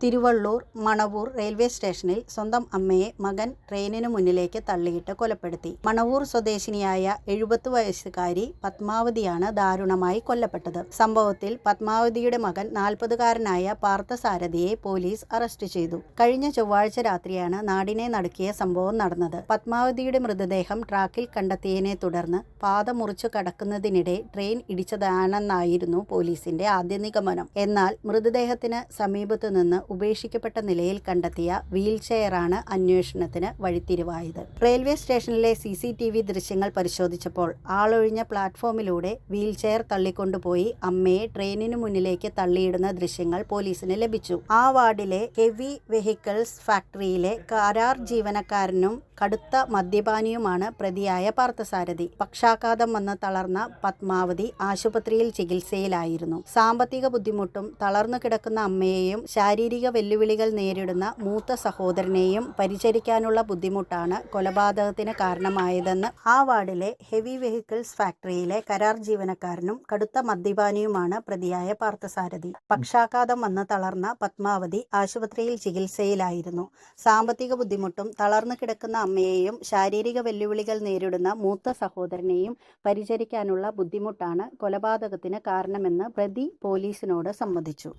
Thiruvallur Manavoor railway സ്റ്റേഷനിൽ സ്വന്തം അമ്മയെ മകൻ ട്രെയിനിനു മുന്നിലേക്ക് തള്ളിയിട്ട് കൊലപ്പെടുത്തി. മണവൂർ സ്വദേശിനിയായ 70 വയസ്സുകാരി പത്മാവതിയാണ് ദാരുണമായി കൊല്ലപ്പെട്ടത്. സംഭവത്തിൽ പത്മാവതിയുടെ മകൻ 40-കാരനായ പാർത്ഥസാരഥിയെ പോലീസ് അറസ്റ്റ് ചെയ്തു. കഴിഞ്ഞ ചൊവ്വാഴ്ച രാത്രിയാണ് നാടിനെ നടുക്കിയ സംഭവം നടന്നത്. പത്മാവതിയുടെ മൃതദേഹം ട്രാക്കിൽ കണ്ടെത്തിയതിനെ തുടർന്ന് പാത മുറിച്ചു കടക്കുന്നതിനിടെ ട്രെയിൻ ഇടിച്ചതാണെന്നായിരുന്നു പോലീസിന്റെ ആദ്യ നിഗമനം. എന്നാൽ മൃതദേഹത്തിന് സമീപത്തുനിന്ന് ഉപേക്ഷിക്കപ്പെട്ട നിലയിൽ കണ്ടെത്തിയ വീൽചെയറാണ് അന്വേഷണത്തിന് വഴിത്തിരിവായത്. റെയിൽവേ സ്റ്റേഷനിലെ CCTV ദൃശ്യങ്ങൾ പരിശോധിച്ചപ്പോൾ ആളൊഴിഞ്ഞ പ്ലാറ്റ്ഫോമിലൂടെ വീൽചെയർ തള്ളിക്കൊണ്ടുപോയി അമ്മയെ ട്രെയിനിനു മുന്നിലേക്ക് തള്ളിയിടുന്ന ദൃശ്യങ്ങൾ പോലീസിന് ലഭിച്ചു. ആ വാർഡിലെ ഹെവി വെഹിക്കിൾസ് ഫാക്ടറിയിലെ കരാർ ജീവനക്കാരനും കടുത്ത മദ്യപാനിയുമാണ് പ്രതിയായ പാർത്ഥസാരഥി. പക്ഷാഘാതം വന്ന് തളർന്ന പത്മാവതി ആശുപത്രിയിൽ ചികിത്സയിലായിരുന്നു. സാമ്പത്തിക ബുദ്ധിമുട്ടും തളർന്നു കിടക്കുന്ന അമ്മയെയും ശാരീരിക വെല്ലുവിളികൾ നേരിടുന്ന മൂത്ത സഹോദരനെയും പരിചരിക്കാനുള്ള ബുദ്ധിമുട്ടാണ് കൊലപാതകത്തിന് കാരണമായതെന്ന് ആ വാർഡിലെ ഹെവി വെഹിക്കിൾസ് ഫാക്ടറിയിലെ കരാർ ജീവനക്കാരനും കടുത്ത മദ്യപാനിയുമാണ് പ്രതിയായ പാർത്ഥസാരഥി. പക്ഷാഘാതം വന്ന് തളർന്ന പത്മാവതി ആശുപത്രിയിൽ ചികിത്സയിലായിരുന്നു. സാമ്പത്തിക ബുദ്ധിമുട്ടും തളർന്നു കിടക്കുന്ന അമ്മയെയും ശാരീരിക വെല്ലുവിളികൾ നേരിടുന്ന മൂത്ത സഹോദരനെയും പരിചരിക്കാനുള്ള ബുദ്ധിമുട്ടാണ് കൊലപാതകത്തിന് കാരണമെന്ന് പ്രതി പോലീസിനോട് സമ്മതിച്ചു.